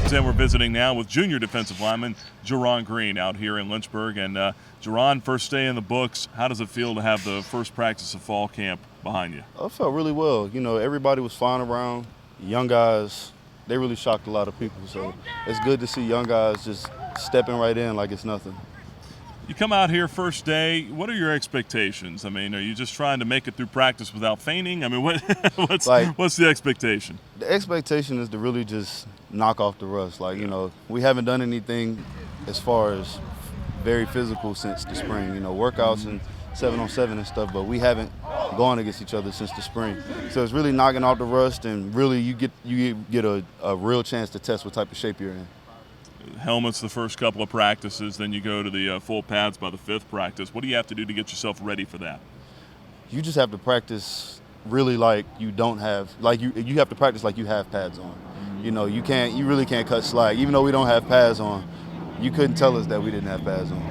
LFSN, we're visiting now with junior defensive lineman JaRon Greene out here in Lynchburg. And JaRon, first day in the books, how does it feel to have the first practice of fall camp behind you? I felt really well. You know, everybody was flying around. Young guys, they really shocked a lot of people. So it's good to see young guys just stepping right in like it's nothing. You come out here first day, what are your expectations? I mean, are you just trying to make it through practice without fainting? I mean, what's the expectation? The expectation is to really just knock off the rust. Like, you know, we haven't done anything as far as very physical since the spring. You know, workouts and 7-on-7 and stuff, but we haven't gone against each other since the spring. So it's really knocking off the rust, and really you get a real chance to test what type of shape you're in. Helmets the first couple of practices, then you go to the full pads by the fifth practice. What do you have to do to get yourself ready for that? You just have to practice really like you don't have, like you have to practice like you have pads on. You know, you really can't cut slack. Even though we don't have pads on, you couldn't tell us that we didn't have pads on.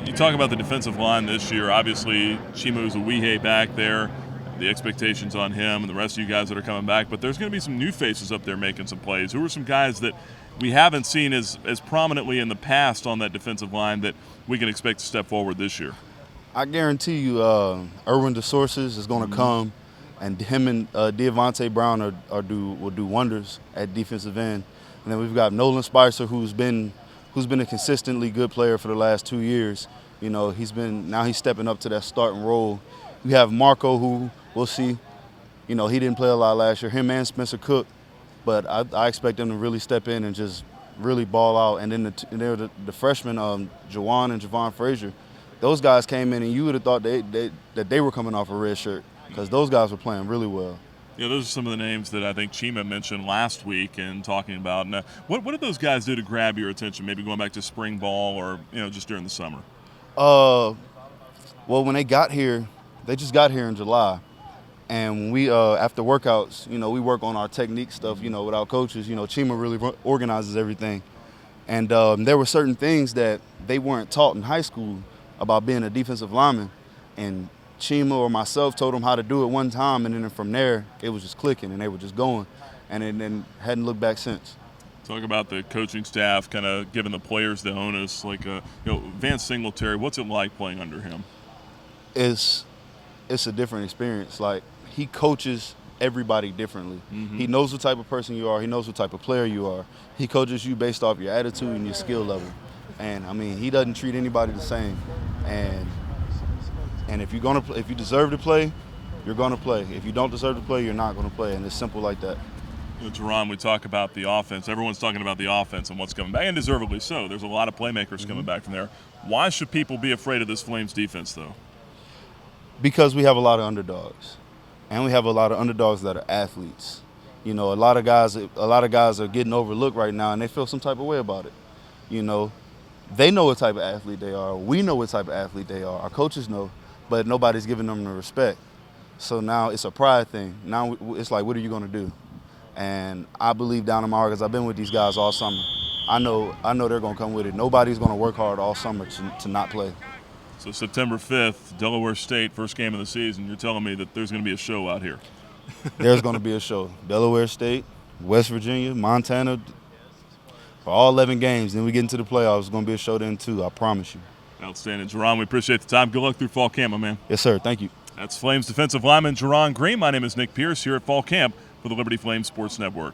You talk about the defensive line this year. Obviously, Chima's a Weehey back there. The expectations on him and the rest of you guys that are coming back. But there's going to be some new faces up there making some plays. Who are some guys that we haven't seen as prominently in the past on that defensive line that we can expect to step forward this year? I guarantee you Erwin DeSources is going to come, and him and Devontae Brown will do wonders at defensive end. And then we've got Nolan Spicer, who's been a consistently good player for the last 2 years. You know, now he's stepping up to that starting role. We have Marco, who we'll see. You know, he didn't play a lot last year. Him and Spencer Cook. But I expect them to really step in and just really ball out. And then the freshmen, Juwan and Javon Frazier, those guys came in and you would have thought that they were coming off a red shirt because those guys were playing really well. Yeah, those are some of the names that I think Chima mentioned last week and talking about. And what did those guys do to grab your attention, maybe going back to spring ball or, you know, just during the summer? Well, when they got here, they just got here in July. And when we, after workouts, you know, we work on our technique stuff, you know, with our coaches. You know, Chima really organizes everything. And there were certain things that they weren't taught in high school about being a defensive lineman. And Chima or myself told them how to do it one time, and then from there, it was just clicking, and they were just going. And then hadn't looked back since. Talk about the coaching staff kind of giving the players the onus. Like, you know, Vance Singletary, what's it like playing under him? It's a different experience. Like, he coaches everybody differently. He knows what type of person you are. He knows what type of player you are. He coaches you based off your attitude and your skill level. And I mean, he doesn't treat anybody the same. And if you deserve to play, you're gonna play. If you don't deserve to play, you're not gonna play. And it's simple like that. You know, JaRon, we talk about the offense. Everyone's talking about the offense and what's coming back, and deservedly so. There's a lot of playmakers coming back from there. Why should people be afraid of this Flames defense, though? Because we have a lot of underdogs. And we have a lot of underdogs that are athletes. You know, a lot of guys are getting overlooked right now, and they feel some type of way about it. You know, they know what type of athlete they are. We know what type of athlete they are. Our coaches know, but nobody's giving them the respect. So now it's a pride thing. Now it's like, what are you going to do? And I believe down in my heart, because I've been with these guys all summer, I know they're going to come with it. Nobody's going to work hard all summer to not play. So September 5th, Delaware State, first game of the season. You're telling me that there's going to be a show out here. There's going to be a show. Delaware State, West Virginia, Montana, for all 11 games. Then we get into the playoffs. It's going to be a show then too, I promise you. Outstanding. JaRon, we appreciate the time. Good luck through fall camp, my man. Yes, sir. Thank you. That's Flames defensive lineman JaRon Greene. My name is Nick Pierce here at fall camp for the Liberty Flames Sports Network.